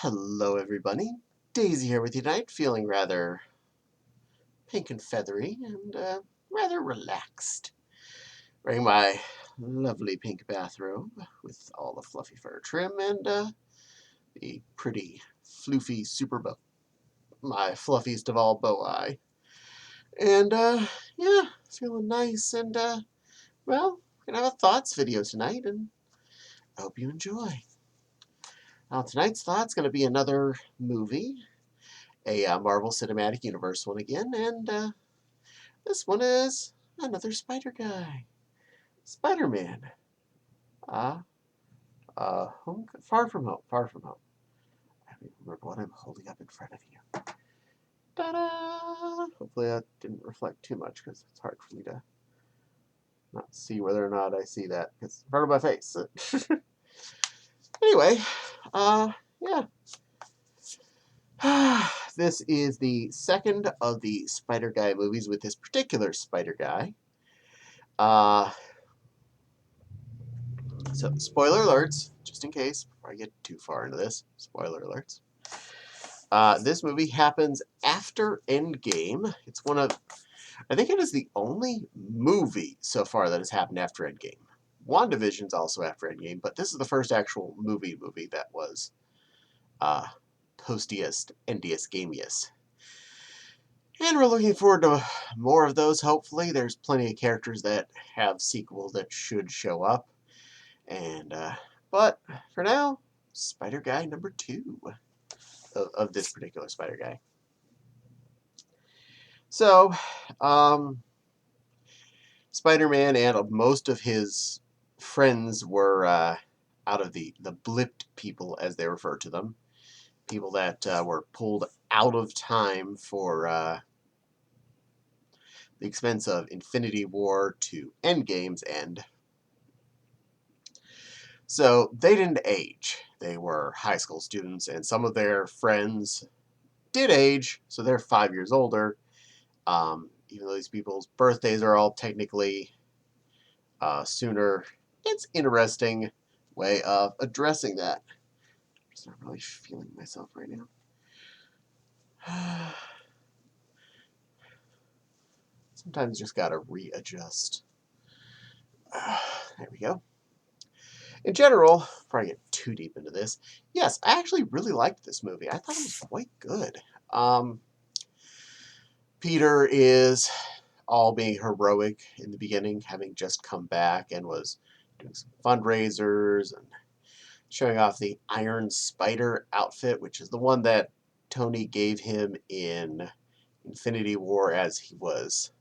Hello everybody, Daisy here with you tonight, feeling rather pink and feathery and rather relaxed. Wearing my lovely pink bathrobe with all the fluffy fur trim and the pretty floofy super bow, my fluffiest of all bow eye. And yeah, feeling nice and well, we're gonna have a thoughts video tonight and I hope you enjoy. Now tonight's thought's gonna be another movie. A Marvel Cinematic Universe one again, and this one is another Spider guy, Spider-Man. Far from home, far from home. I don't even remember what I'm holding up in front of you. Ta-da! Hopefully that didn't reflect too much because it's hard for me to not see whether or not I see that because it's in front of my face. Anyway, yeah. This is the second of the Spider Guy movies with this particular Spider Guy. So, spoiler alerts, just in case, before I get too far into this, spoiler alerts. This movie happens after Endgame. It's I think it is the only movie so far that has happened after Endgame. WandaVision's also after Endgame, but this is the first actual movie that was postiest, endiest, gamiest. And we're looking forward to more of those, hopefully. There's plenty of characters that have sequels that should show up. And, but for now, Spider Guy number 2 of this particular Spider Guy. So, Spider-Man and most of his friends were out of the blipped people, as they refer to them. People that were pulled out of time for the expense of Infinity War to Endgame's end. So they didn't age. They were high school students, and some of their friends did age, so they're 5 years older. Even though these people's birthdays are all technically sooner, it's an interesting way of addressing that. I'm just not really feeling myself right now. Sometimes just gotta readjust. There we go. In general, before I get too deep into this, yes, I actually really liked this movie. I thought it was quite good. Peter is all being heroic in the beginning, having just come back and was doing some fundraisers and showing off the Iron Spider outfit, which is the one that Tony gave him in Infinity War as he was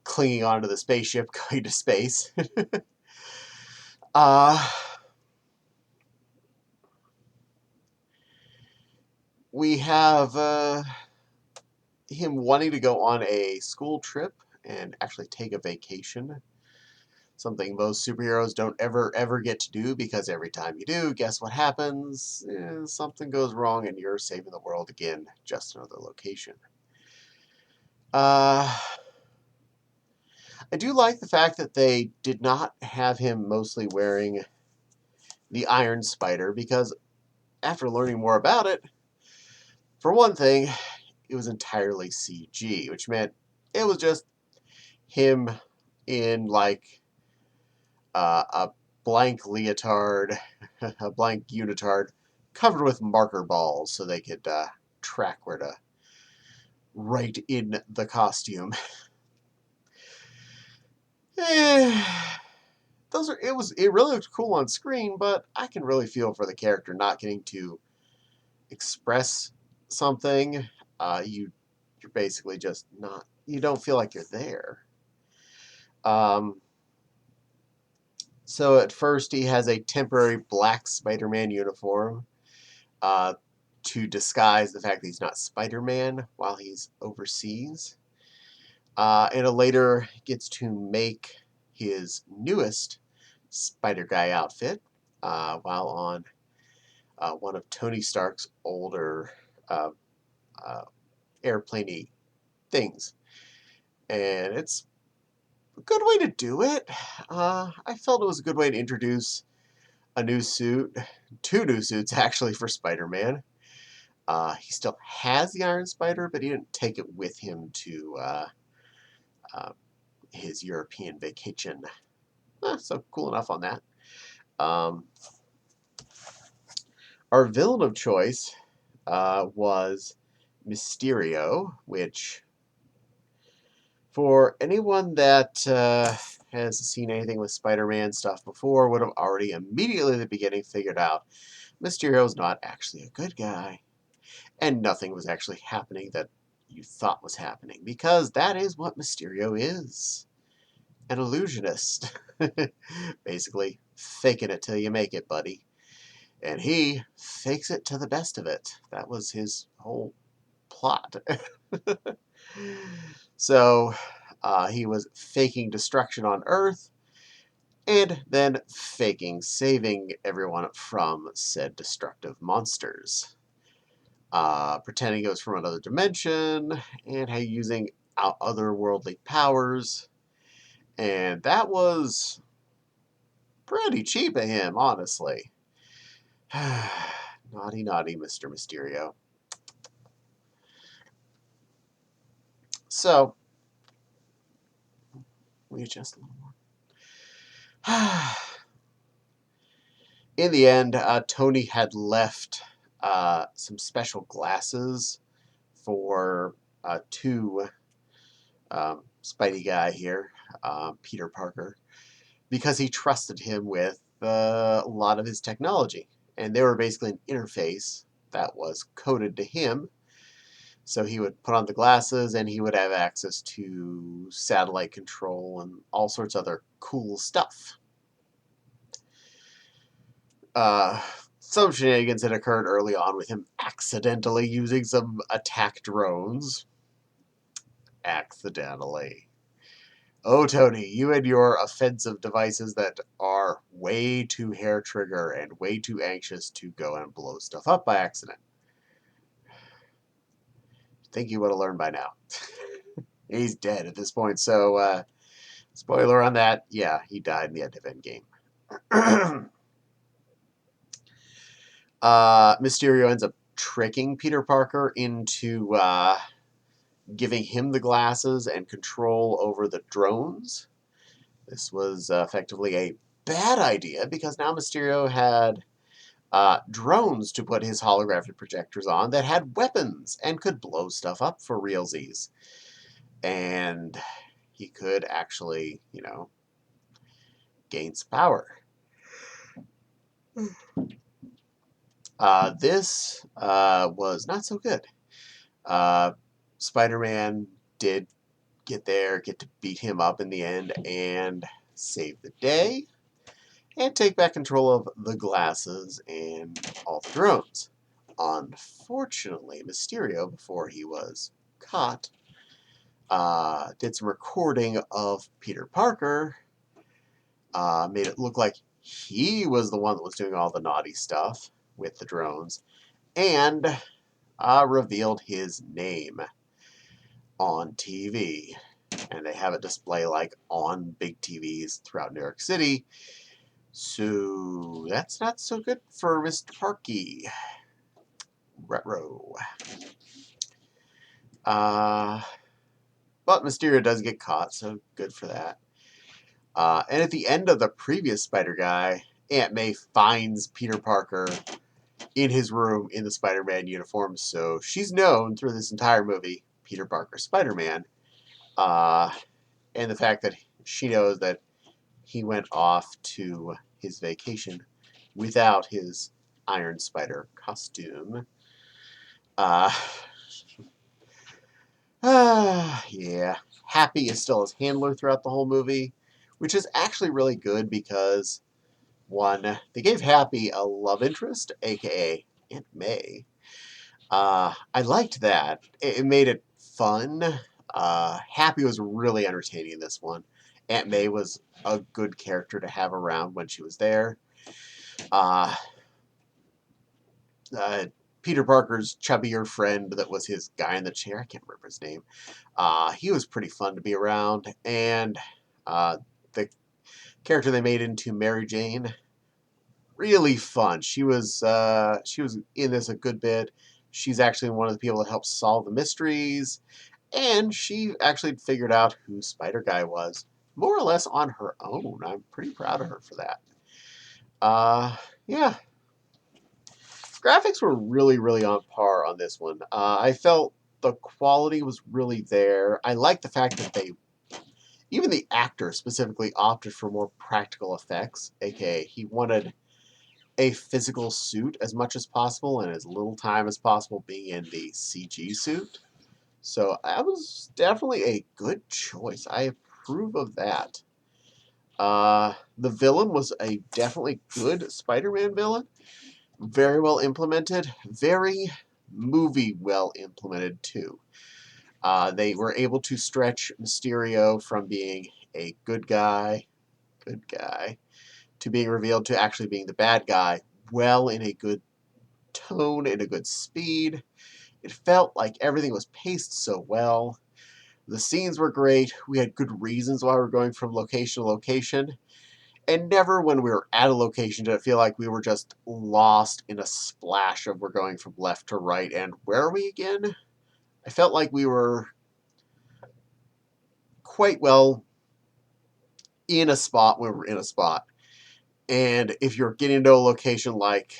clinging onto the spaceship going to space. We have him wanting to go on a school trip and actually take a vacation. Something most superheroes don't ever get to do, because every time you do, guess what happens? Something goes wrong and you're saving the world again, just another location. I do like the fact that they did not have him mostly wearing the Iron Spider, because after learning more about it, for one thing, it was entirely CG, which meant it was just him in like a blank leotard, a blank unitard, covered with marker balls so they could track where to write in the costume. It really looked cool on screen, but I can really feel for the character not getting to express something. You're basically just not. You don't feel like you're there. So at first he has a temporary black Spider-Man uniform to disguise the fact that he's not Spider-Man while he's overseas. And later gets to make his newest Spider Guy outfit while on one of Tony Stark's older airplane-y things. And it's a good way to do it. I felt it was a good way to introduce a new suit, two new suits actually for Spider-Man. He still has the Iron Spider, but he didn't take it with him to uh, his European vacation. So cool enough on that. Um, our villain of choice was Mysterio, which for anyone that has seen anything with Spider-Man stuff before would have already immediately at the beginning figured out Mysterio's not actually a good guy. And nothing was actually happening that you thought was happening, because that is what Mysterio is. An illusionist. Basically, faking it till you make it, buddy. And he fakes it to the best of it. That was his whole plot. So, he was faking destruction on Earth, and then faking saving everyone from said destructive monsters. Pretending it was from another dimension, and using otherworldly powers. And that was pretty cheap of him, honestly. Naughty, naughty Mr. Mysterio. So, we adjust a little more. In the end, Tony had left some special glasses for two Spidey guy here, Peter Parker, because he trusted him with a lot of his technology. And they were basically an interface that was coded to him. So he would put on the glasses and he would have access to satellite control and all sorts of other cool stuff. Some shenanigans had occurred early on with him accidentally using some attack drones. Accidentally. Oh, Tony, you and your offensive devices that are way too hair trigger and way too anxious to go and blow stuff up by accident. Think you would have learned by now. He's dead at this point, so spoiler on that. Yeah, he died in the end of Endgame. Mysterio ends up tricking Peter Parker into giving him the glasses and control over the drones. This was effectively a bad idea because now Mysterio had drones to put his holographic projectors on that had weapons and could blow stuff up for realsies. And he could actually, gain some power. This was not so good. Spider-Man did get to beat him up in the end and save the day and take back control of the glasses and all the drones. Unfortunately, Mysterio, before he was caught, did some recording of Peter Parker, made it look like he was the one that was doing all the naughty stuff with the drones, and revealed his name on TV. And they have it display like on big TVs throughout New York City. So that's not so good for Mr. Parky. Retro. But Mysterio does get caught, so good for that. And at the end of the previous Spider Guy, Aunt May finds Peter Parker in his room in the Spider-Man uniform, so she's known through this entire movie, Peter Parker Spider-Man. And the fact that she knows that he went off to his vacation without his Iron Spider costume. Yeah. Happy is still his handler throughout the whole movie, which is actually really good because, one, they gave Happy a love interest, aka Aunt May. I liked that. It made it fun. Happy was really entertaining in this one. Aunt May was a good character to have around when she was there. Uh, Peter Parker's chubbier friend that was his guy in the chair, I can't remember his name. He was pretty fun to be around. And the character they made into Mary Jane, really fun. She was in this a good bit. She's actually one of the people that helps solve the mysteries, and she actually figured out who Spider Guy was, more or less on her own. I'm pretty proud of her for that. Yeah, graphics were really, really on par on this one. I felt the quality was really there. I like the fact that even the actor specifically opted for more practical effects, aka he wanted a physical suit as much as possible and as little time as possible being in the CG suit. So that was definitely a good choice. I approve of that. The villain was a definitely good Spider-Man villain. Very well implemented. Very movie well implemented too. They were able to stretch Mysterio from being a good guy, to being revealed to actually being the bad guy, well in a good tone, in a good speed. It felt like everything was paced so well. The scenes were great. We had good reasons why we were going from location to location. And never when we were at a location did it feel like we were just lost in a splash of we're going from left to right and where are we again? I felt like we were quite well in a spot when we were in a spot. And if you're getting to a location like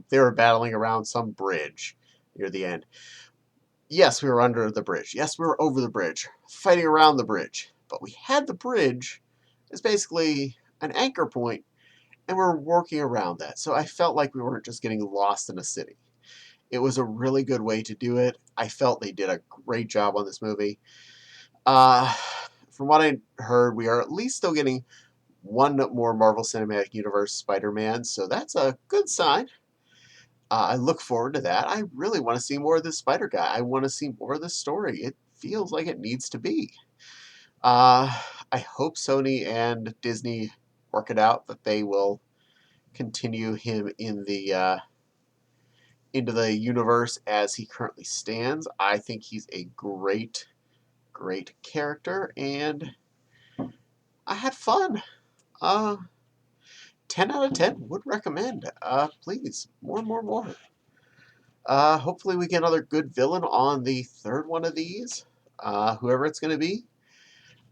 they were battling around some bridge near the end, yes, we were under the bridge. Yes, we were over the bridge, fighting around the bridge. But we had the bridge as basically an anchor point, and we're working around that. So I felt like we weren't just getting lost in a city. It was a really good way to do it. I felt they did a great job on this movie. Uh, from what I heard, we are at least still getting one more Marvel Cinematic Universe Spider-Man, so that's a good sign. I look forward to that. I really want to see more of this Spider Guy. I want to see more of this story. It feels like it needs to be. Uh, I hope Sony and Disney work it out that they will continue him in the into the universe as he currently stands. I think he's a great, great character, and I had fun. Uh, 10 out of 10 would recommend. Please, more, more, more. Hopefully we get another good villain on the third one of these. Whoever it's going to be.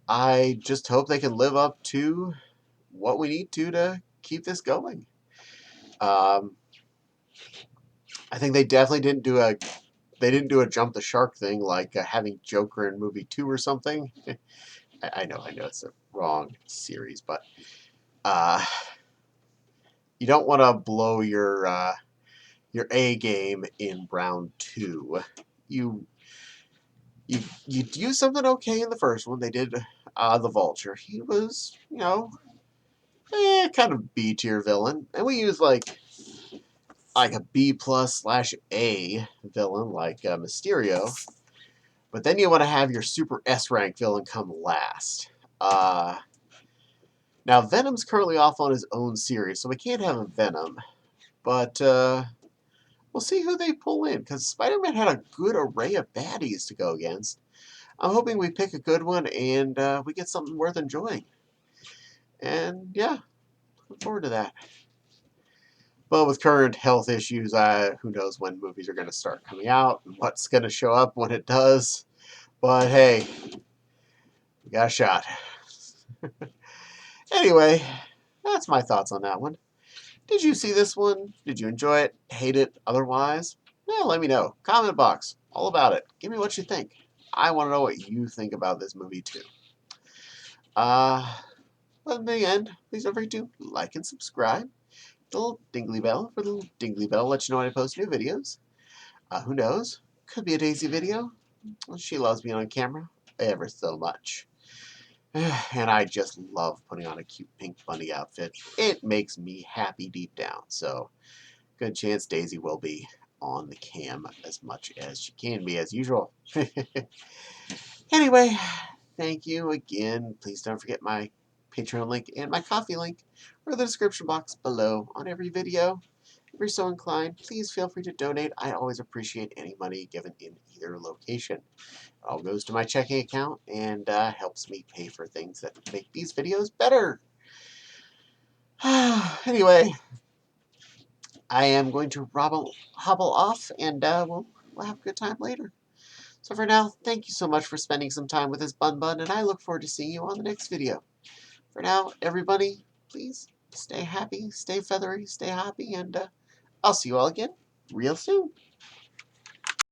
I just hope they can live up to what we need to keep this going. Um, I think they didn't do a jump the shark thing like having Joker in movie 2 or something. I know it's a wrong series, but uh, you don't want to blow your A game in round 2. You you do something okay in the first one. They did the Vulture. He was, kind of B tier villain, and we used like a B plus slash A villain like Mysterio. But then you want to have your super S rank villain come last. Now Venom's currently off on his own series, so we can't have a Venom. But we'll see who they pull in, because Spider-Man had a good array of baddies to go against. I'm hoping we pick a good one and we get something worth enjoying. And yeah, look forward to that. But with current health issues, who knows when movies are going to start coming out and what's going to show up when it does. But hey, we got a shot. Anyway, that's my thoughts on that one. Did you see this one? Did you enjoy it? Hate it? Otherwise? Yeah, let me know. Comment box. All about it. Give me what you think. I want to know what you think about this movie too. But in the end, please don't forget to like and subscribe. The little dingly bell for the little dingly bell let you know when I post new videos. Who knows? Could be a Daisy video. She loves being on camera ever so much. And I just love putting on a cute pink bunny outfit. It makes me happy deep down. So, good chance Daisy will be on the cam as much as she can be as usual. Anyway, thank you again. Please don't forget my Patreon link and my Coffee link or the description box below on every video. If you're so inclined, please feel free to donate. I always appreciate any money given in either location. It all goes to my checking account and helps me pay for things that make these videos better. Anyway, I am going to hobble off, and we'll have a good time later. So for now, thank you so much for spending some time with this Bun Bun, and I look forward to seeing you on the next video. For now, everybody, please stay happy, stay feathery, stay happy, and I'll see you all again real soon.